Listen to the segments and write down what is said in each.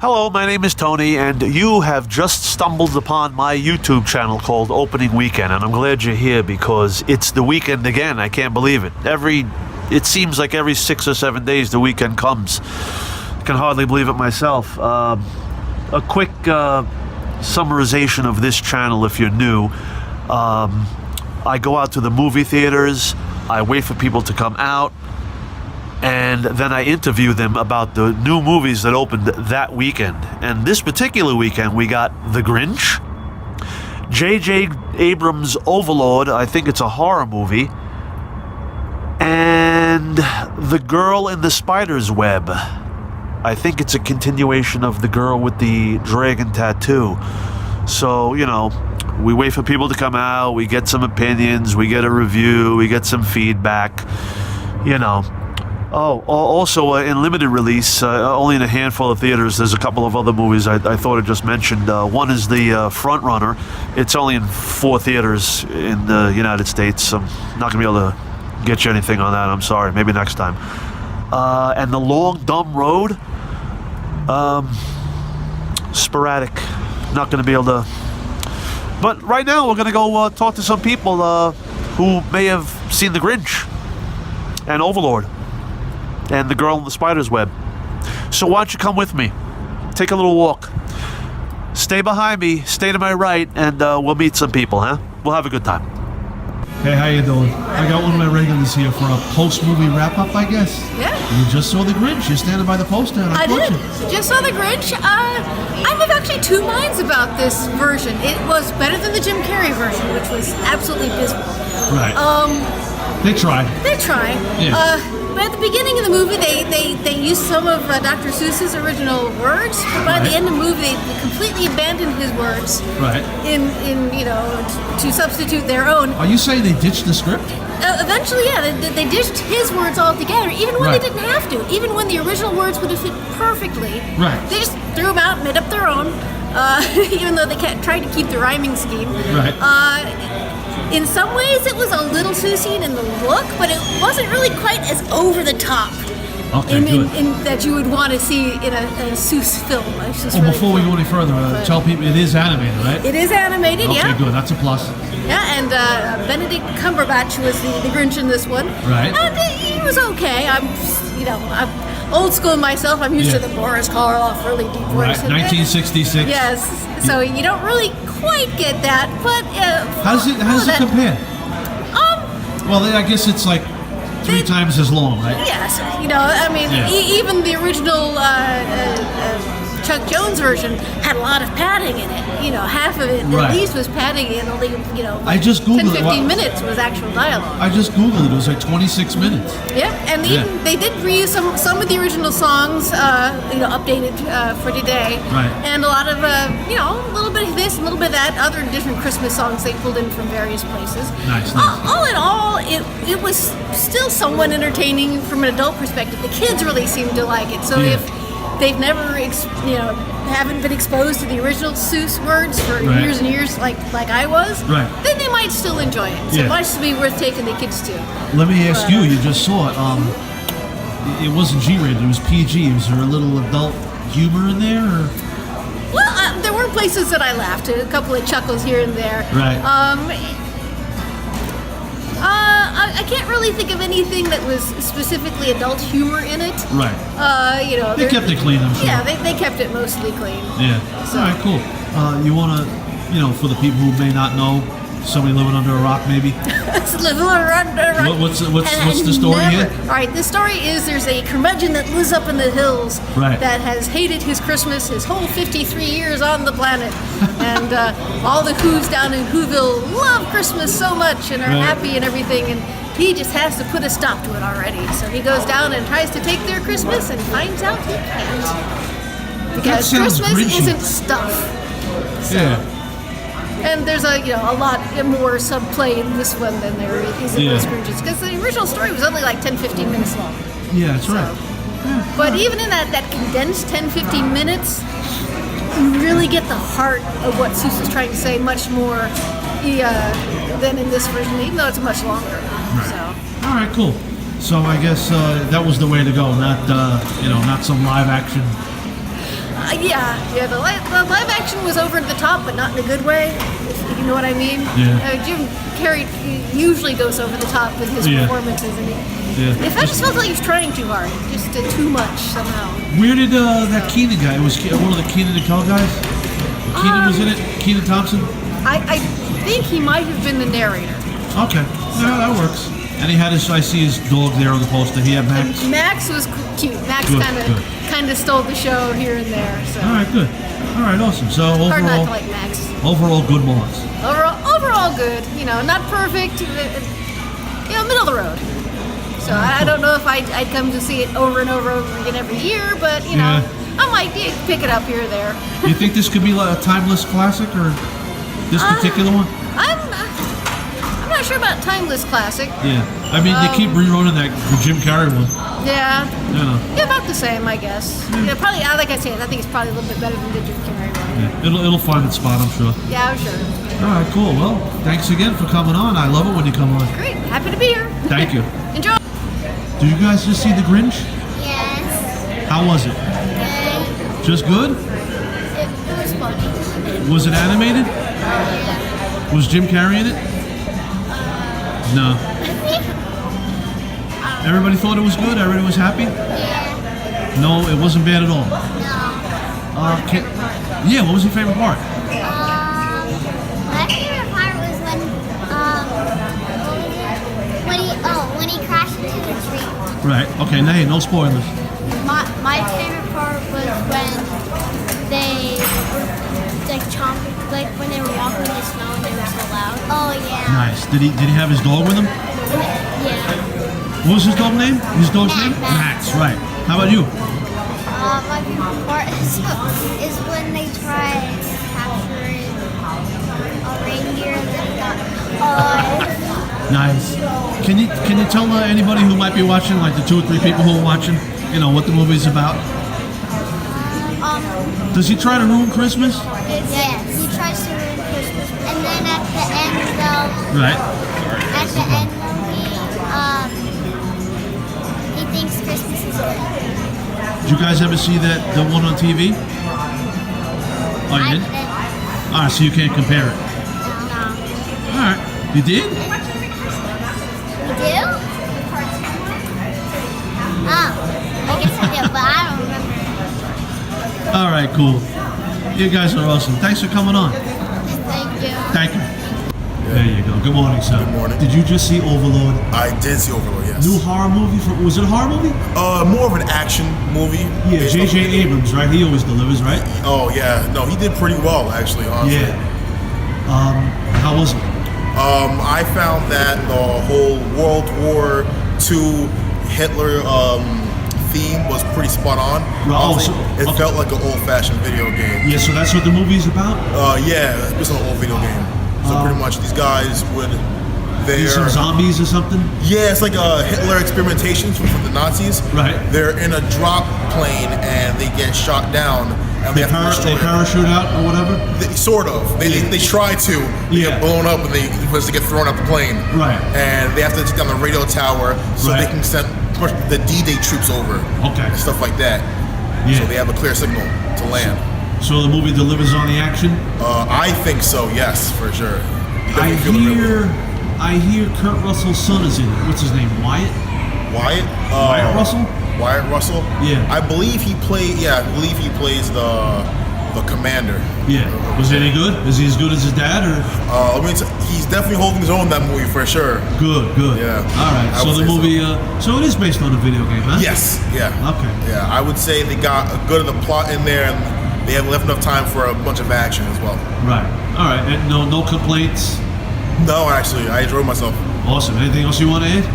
Hello, my name is Tony, and you have just stumbled upon my YouTube channel called Opening Weekend, and I'm glad you're here because it's the weekend again. I can't believe it. It seems like every 6 or 7 days the weekend comes. I can hardly believe it myself. A quick summarization of this channel if you're new. I go out to the movie theaters, I wait for people to come out, and then I interview them about the new movies that opened that weekend. And this particular weekend, we got The Grinch, J.J. Abrams' Overlord, I think it's a horror movie, and The Girl in the Spider's Web. I think it's a continuation of The Girl with the Dragon Tattoo. So, we wait for people to come out, we get some opinions, we get a review, we get some feedback, Oh, also in limited release, only in a handful of theaters, there's a couple of other movies I thought I just mentioned. One is The Front Runner. It's only in 4 theaters in the United States. I'm not going to be able to get you anything on that. I'm sorry. Maybe next time. And The Long Dumb Road. Sporadic. Not going to be able to... But right now, we're going to go talk to some people who may have seen The Grinch and Overlord and The Girl in the Spider's Web. So why don't you come with me? Take a little walk. Stay behind me, stay to my right, and we'll meet some people, huh? We'll have a good time. Hey, how you doing? I got one of my regulars here for a post-movie wrap-up, I guess. Yeah. You just saw The Grinch. You're standing by the poster. I did. Just saw The Grinch. I'm of actually two minds about this version. It was better than the Jim Carrey version, which was absolutely abysmal. Right. They tried. Yeah. But at the beginning of the movie, they used some of Dr. Seuss's original words. But by the end of the movie, they completely abandoned his words. Right. To substitute their own. Are you saying they ditched the script? Eventually, yeah, they ditched his words altogether, even when they didn't have to. Even when the original words would have fit perfectly. Right. They just threw them out and made up their own, even though they tried to keep the rhyming scheme. Right. In some ways, it was a little Seussian in the look, but it wasn't really quite as over the top. Okay, good. In that you would want to see in a Seuss film. Before we go any further, tell people it is animated, right? It is animated, yeah. Okay, good. That's a plus. Yeah, and Benedict Cumberbatch was the Grinch in this one. Right. And he was okay. I'm old school myself. I'm used to the Boris Karloff really deep voice. Right, 1966. Yes. So you don't really quite get that, but how does it compare? Well, I guess it's like 3 times as long, right? Yes. Even the original Chuck Jones version had a lot of padding in it. Half of it at least was padding in only, I just Googled 10-15 minutes was actual dialogue. I just Googled it. It was like 26 minutes. Yeah, and they did reuse some of the original songs, updated for today. Right. And a lot of, a little bit of this, a little bit of that, other different Christmas songs they pulled in from various places. Nice. All in all, it was still somewhat entertaining from an adult perspective. The kids really seemed to like it. So if they've never, haven't been exposed to the original Seuss words for years and years, like I was, then they might still enjoy it. So it might still be worth taking the kids to. Let me ask you. You just saw it. It wasn't G-rated. It was PG. Was there a little adult humor in there? Or? Well, there were places that I laughed at. A couple of chuckles here and there. Right. I can't really think of anything that was specifically adult humor in it. Right. They kept it clean, I'm sure. Yeah, they kept it mostly clean. Yeah. So. All right, cool. You want to, for the people who may not know, somebody living under a rock, maybe? Living under a rock. What's the story here? All right, the story is there's a curmudgeon that lives up in the hills that has hated his Christmas his whole 53 years on the planet. And all the Who's down in Whoville love Christmas so much and are happy and everything. And he just has to put a stop to it already. So he goes down and tries to take their Christmas and finds out he can't. Because Christmas isn't stuff. So. Yeah. And there's a lot more subplay in this one than there is in those Grinches, because the original story was only like 10-15 minutes long. Yeah, that's right. But even in that condensed 10-15 minutes, you really get the heart of what Seuss is trying to say much more than in this version, even though it's much longer. Right. So. All right, cool. So I guess that was the way to go, not some live action Yeah. The live action was over the top, but not in a good way. If you know what I mean. Yeah. Jim Carrey usually goes over the top with his performances, and I just felt like he was trying too hard, just too much somehow. Where did that Keenan guy? It was one of the Keenan and Kel guys. Keenan was in it. Keenan Thompson. I think he might have been the narrator. Okay, yeah, that works. And he had I see his dog there on the poster. He had Max. And Max was cute. Max kind of stole the show here and there. So. All right, good. All right, awesome. So overall, hard not to like Max. Overall, good marks. Overall good. Not perfect. Middle of the road. So I don't know if I'd come to see it over and over again every year, but I might pick it up here or there. You think this could be like a timeless classic, or this particular one? I'm not sure about timeless classic. Yeah, I mean they keep rerunning the Jim Carrey one. Yeah. Yeah, about the same, I guess. Probably. Like I said, I think it's probably a little bit better than the Jim Carrey one. Yeah, it'll find its spot, I'm sure. Yeah, I'm sure. All right, cool. Well, thanks again for coming on. I love it when you come on. Great, happy to be here. Thank you. Enjoy. Do you guys just see The Grinch? Yes. How was it? Good. Just good? It was funny. Was it animated? Yeah. Was Jim Carrey in it? No. Everybody thought it was good? Everybody was happy? Yeah. No, it wasn't bad at all. No. Yeah, what was your favorite part? My favorite part was when he crashed into the tree. Right. Okay. No spoilers. My favorite part was when they were chomping, when they were walking in the snow and they were so loud. Oh yeah. Nice. Did he have his dog with him? Yeah. What was his dog name? His dog's name? Max. Right. How about you? My favorite part is when they tried capturing a reindeer that got Nice. Can you tell anybody who might be watching, like the 2 or 3 people who are watching, what the movie's about? Does he try to ruin Christmas? Yes. He tries to ruin Christmas, and then at the end, Right. he thinks Christmas is good. Did you guys ever see the one on TV? Oh, you did? All right, so you can't compare it. No. All right, you did? You do? Oh, I guess I did, but I don't remember. All right, cool. You guys are awesome. Thanks for coming on. Thank you. Thank you. There you go. Good morning, sir. Good morning. Did you just see Overlord? I did see Overlord, yes. New horror movie? Was it a horror movie? More of an action movie. Yeah, J.J. Abrams, right? He always delivers, right? Oh, yeah. No, he did pretty well, actually, honestly. Yeah. How was it? I found that the whole World War II Hitler theme was pretty spot on. Honestly, it felt like an old-fashioned video game. Yeah, so that's what the movie is about? Yeah, it's an old video game. So pretty much these guys would... Some zombies or something? Yeah, it's like a Hitler experimentation from the Nazis. Right. They're in a drop plane and they get shot down. And they parachute out or whatever? Sort of. They try to. They get blown up and they get thrown out the plane. Right. And they have to take down the radio tower so they can send the D-Day troops over. Okay. And stuff like that. Yeah. So they have a clear signal to land. So the movie delivers on the action? I think so, yes, for sure. I hear Kurt Russell's son is in it. What's his name? Wyatt? Wyatt Russell? Wyatt Russell? Yeah. I believe he plays the commander. Yeah. Was he any good? Is he as good as his dad, or? He's definitely holding his own in that movie for sure. Good. Yeah. All right. So the movie, so it is based on a video game, huh? Yes. Yeah. Okay. Yeah, I would say they got a good of the plot in there, and they have left enough time for a bunch of action as well. Right. All right. And no complaints. No, actually, I enjoyed myself. Awesome. Anything else you want to add?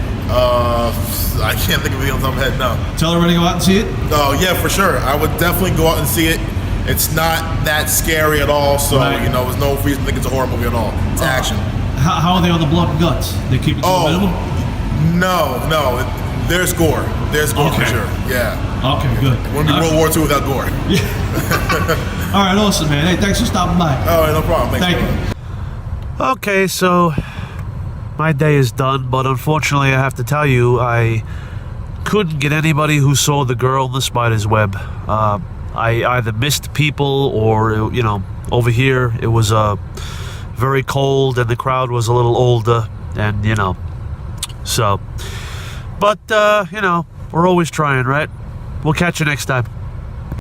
I can't think of anything on top of my head. No. Tell everybody to go out and see it. Oh yeah, for sure. I would definitely go out and see it. It's not that scary at all, so there's no reason to think it's a horror movie at all. It's action. How are they on the blood and guts? They keep it to a minimum? No. There's gore. There's gore for sure. Yeah. Okay, good. Wouldn't be World War II without gore. Yeah. All right, awesome, man. Hey, thanks for stopping by. All right, no problem. Thank you. Okay, so my day is done, but unfortunately I have to tell you I couldn't get anybody who saw The Girl in the Spider's Web. I either missed people or, you know, over here it was very cold and the crowd was a little older, and, you know, so. But, you know, we're always trying, right? We'll catch you next time.